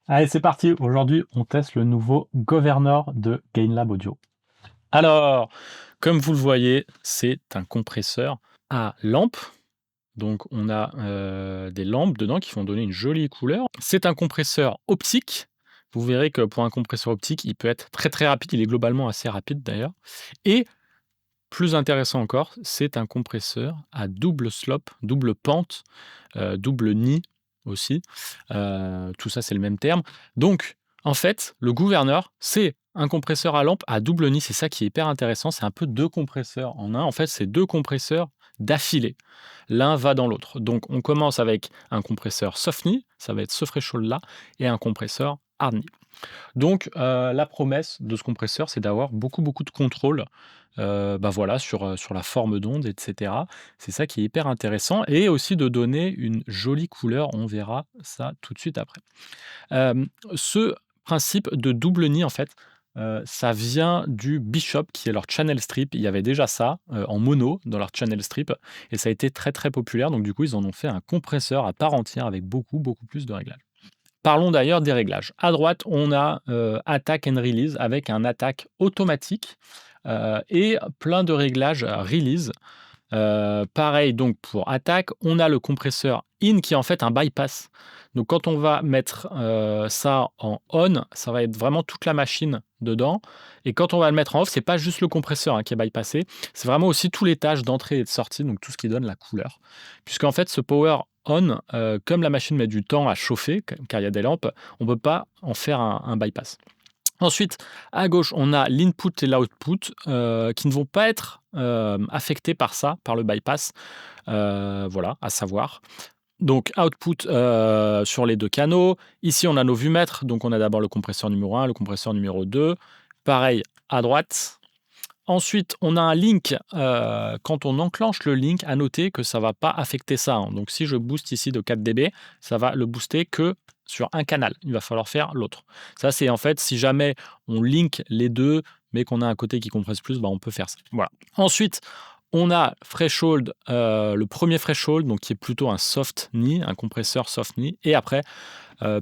Allez, c'est parti. Aujourd'hui, on teste le nouveau Governor de Gainlab Audio. Alors, comme vous le voyez, c'est un compresseur à lampe. Donc, on a des lampes dedans qui vont donner une jolie couleur. C'est un compresseur optique. Vous verrez que pour un compresseur optique, il peut être très très rapide. Il est globalement assez rapide d'ailleurs. Et plus intéressant encore, c'est un compresseur à double slope, double pente, double nid aussi. Tout ça, c'est le même terme. Donc, en fait, le gouverneur, c'est un compresseur à lampe à double nid. C'est ça qui est hyper intéressant. C'est un peu 2 compresseurs en un. En fait, c'est 2 compresseurs d'affilée. L'un va dans l'autre. Donc, on commence avec un compresseur soft nid, ça va être ce threshold-là, et un compresseur hard nid. Donc, la promesse de ce compresseur, c'est d'avoir beaucoup, beaucoup de contrôle, voilà, sur la forme d'onde et cetera. C'est ça qui est hyper intéressant et aussi de donner une jolie couleur. On verra ça tout de suite après. Ce principe de double nid, en fait, ça vient du Bishop qui est leur channel strip. Il y avait déjà ça, en mono dans leur channel strip et ça a été très, très populaire. Donc du coup, ils en ont fait un compresseur à part entière avec beaucoup, beaucoup plus de réglages. Parlons d'ailleurs des réglages. À droite, on a Attack and Release avec un attaque automatique et plein de réglages release. Pareil donc pour attaque, on a le compresseur in qui est en fait un bypass. Donc quand on va mettre ça en on, ça va être vraiment toute la machine dedans. Et quand on va le mettre en off, c'est pas juste le compresseur qui est bypassé, c'est vraiment aussi tous les tâches d'entrée et de sortie, donc tout ce qui donne la couleur. Puisqu'en fait, ce power on, comme la machine met du temps à chauffer, car il y a des lampes, on ne peut pas en faire un bypass. Ensuite, à gauche, on a l'input et l'output qui ne vont pas être affectés par ça, par le bypass. Voilà, à savoir. Donc, output sur les 2 canaux. Ici, on a nos vumètres. Donc, on a d'abord le compresseur numéro 1, le compresseur numéro 2. Pareil, à droite. Ensuite, on a un link. Quand on enclenche le link, à noter que ça ne va pas affecter ça. Donc, si je booste ici de 4 dB, ça va le booster que sur un canal. Il va falloir faire l'autre. Ça, c'est en fait, si jamais on link les deux, mais qu'on a un côté qui compresse plus, on peut faire ça. Voilà. Ensuite, on a threshold, le premier threshold, donc qui est plutôt un soft knee, un compresseur soft knee, et après,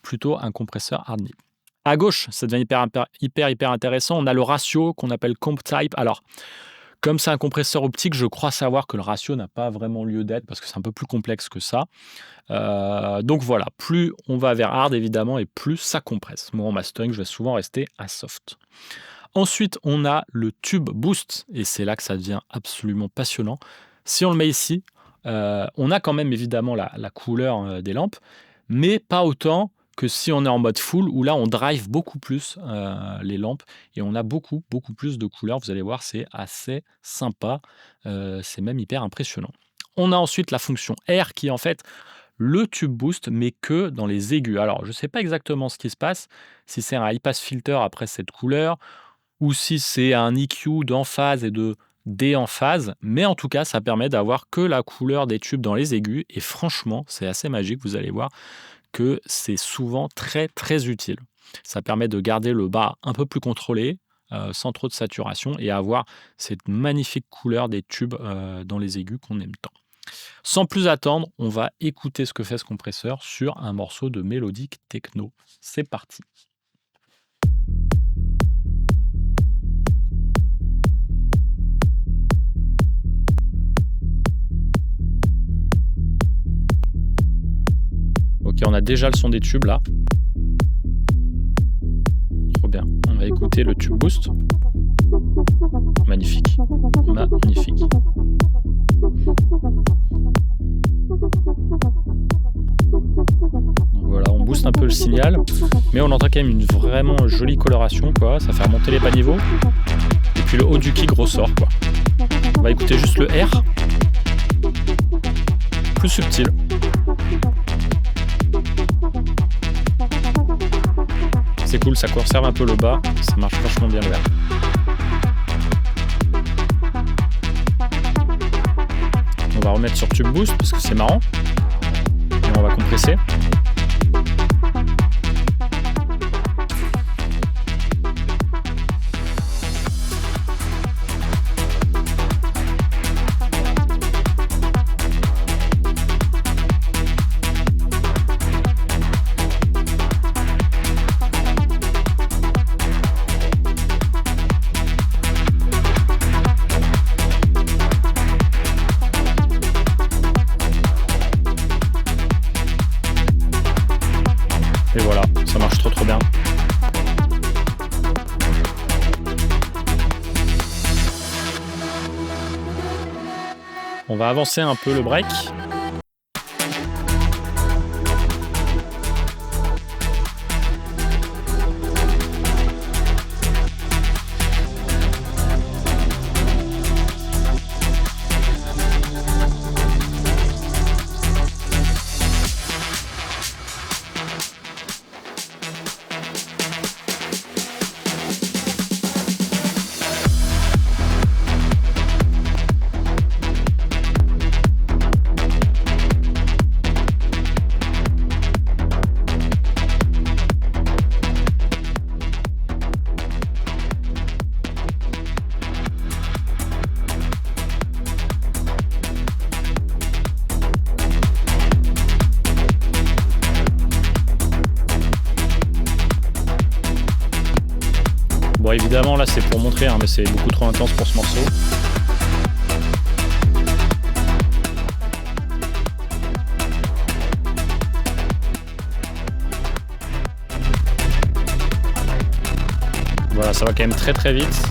plutôt un compresseur hard knee. À gauche, ça devient hyper intéressant. On a le ratio qu'on appelle comp type. Alors, comme c'est un compresseur optique, je crois savoir que le ratio n'a pas vraiment lieu d'être parce que c'est un peu plus complexe que ça. Donc voilà, plus on va vers hard évidemment et plus ça compresse. Moi en mastering, je vais souvent rester à soft. Ensuite, on a le tube boost et c'est là que ça devient absolument passionnant. Si on le met ici, on a quand même évidemment la couleur des lampes, mais pas autant que si on est en mode full, où là on drive beaucoup plus les lampes et on a beaucoup plus de couleurs. Vous allez voir, c'est assez sympa, c'est même hyper impressionnant. On a ensuite la fonction R qui est en fait le tube boost, mais que dans les aigus. Alors, je ne sais pas exactement ce qui se passe, si c'est un high pass filter après cette couleur, ou si c'est un EQ d'emphase et de déemphase, mais en tout cas, ça permet d'avoir que la couleur des tubes dans les aigus, et franchement, c'est assez magique, vous allez voir que c'est souvent très très utile. Ça permet de garder le bas un peu plus contrôlé, sans trop de saturation, et avoir cette magnifique couleur des tubes dans les aigus qu'on aime tant. Sans plus attendre, on va écouter ce que fait ce compresseur sur un morceau de mélodique techno. C'est parti. Ok, on a déjà le son des tubes là. Trop bien. On va écouter le tube boost. Magnifique. Magnifique. Donc voilà, on booste un peu le signal, mais on entend quand même une vraiment jolie coloration, quoi. Ça fait remonter les bas niveaux. Et puis le haut du kick ressort, quoi. On va écouter juste le R. Plus subtil. C'est cool, ça conserve un peu le bas, ça marche vachement bien le R. On va remettre sur tube boost parce que c'est marrant. Et on va compresser. Et voilà, ça marche trop bien. On va avancer un peu le break. Bon, évidemment, là, c'est pour montrer, mais c'est beaucoup trop intense pour ce morceau. Voilà, ça va quand même très très vite.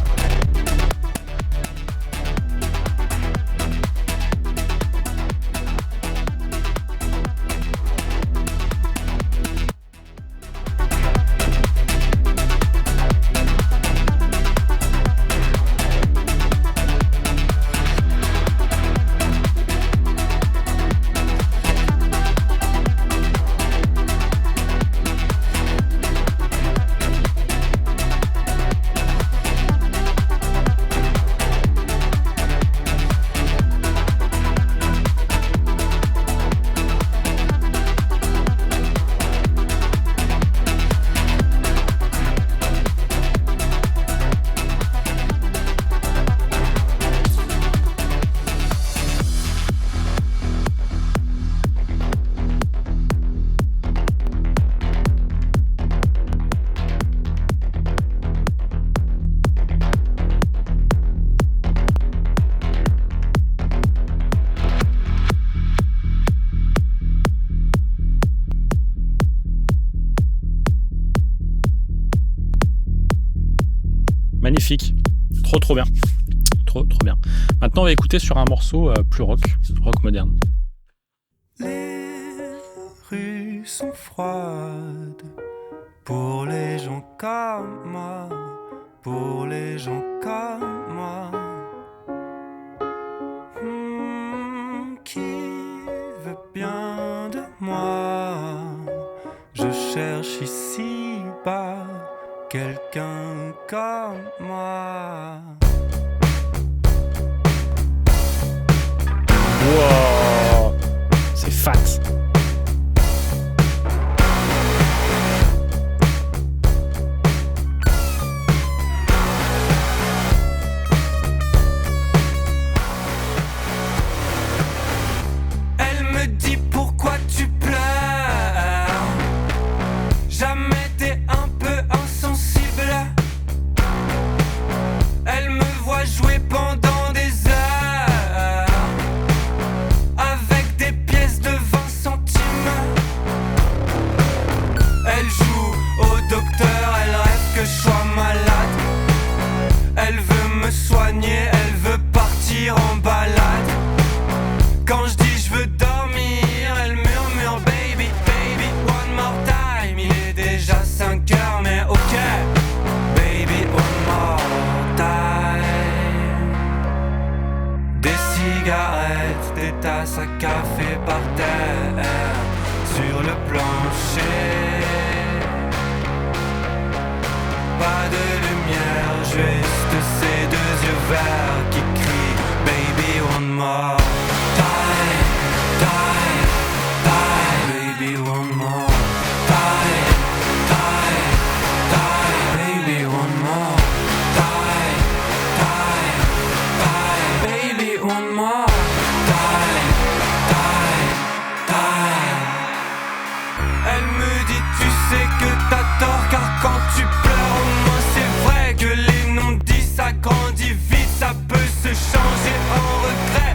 Magnifique, trop bien, trop bien. Maintenant on va écouter sur un morceau plus rock moderne. Les rues sont froides pour les gens comme moi, pour les gens comme moi. Qui veut bien de moi? Je cherche ici-bas quelqu'un comme moi. Wow, c'est fat. Elle me dit pourquoi tu pleures. Jamais t'es un peu insensible. Elle me voit jouer pendant des heures avec des pièces de 20 centimes. Elle joue au docteur, elle rêve que je sois malade. Elle veut me soigner, elle veut partir en balade. Quand je dis je veux dormir, elle murmure baby, baby, one more time. Il est déjà 5 heures mais ok, baby, one more time. Des cigarettes, des tasses à café par terre, sur le plancher. Pas de lumière, juste ces deux yeux verts qui crient baby, one more time, time, time, baby, one more time, time, time, baby, one more time, time, time, baby, one more time, time, time. Elle me dit tu sais que t'as tort car quand tu pleures au moins c'est vrai que les non-dits ça grandit vite, ça peut se changer en regret.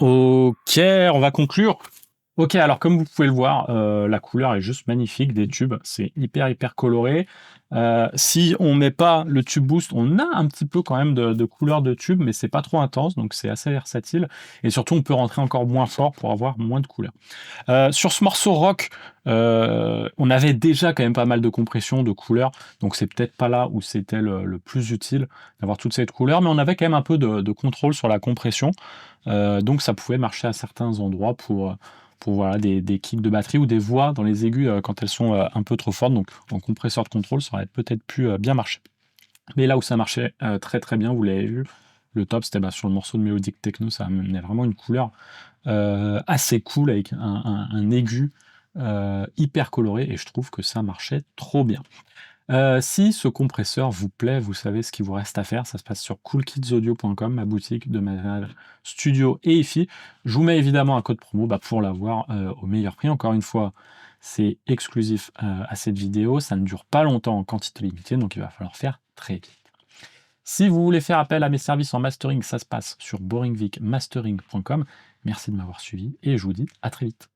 Ok, on va conclure. Ok, alors comme vous pouvez le voir, la couleur est juste magnifique des tubes, c'est hyper coloré. Si on met pas le tube boost, on a un petit peu quand même de couleur de tube, mais c'est pas trop intense, donc c'est assez versatile. Et surtout, on peut rentrer encore moins fort pour avoir moins de couleur. Sur ce morceau rock, on avait déjà quand même pas mal de compression, de couleurs, donc c'est peut-être pas là où c'était le plus utile d'avoir toute cette couleur, mais on avait quand même un peu de contrôle sur la compression, donc ça pouvait marcher à certains endroits pour voilà, des kicks de batterie ou des voix dans les aigus quand elles sont un peu trop fortes, donc en compresseur de contrôle, ça aurait peut-être pu bien marcher. Mais là où ça marchait très bien, vous l'avez vu, le top, c'était sur le morceau de Melodic Techno, ça amenait vraiment une couleur assez cool avec un aigu hyper coloré et je trouve que ça marchait trop bien. Si ce compresseur vous plaît, vous savez ce qu'il vous reste à faire. Ça se passe sur coolkidsaudio.com, ma boutique de matériel studio et hi-fi. Je vous mets évidemment un code promo pour l'avoir au meilleur prix. Encore une fois, c'est exclusif à cette vidéo. Ça ne dure pas longtemps en quantité limitée, donc il va falloir faire très vite. Si vous voulez faire appel à mes services en mastering, ça se passe sur boringvicmastering.com. Merci de m'avoir suivi et je vous dis à très vite.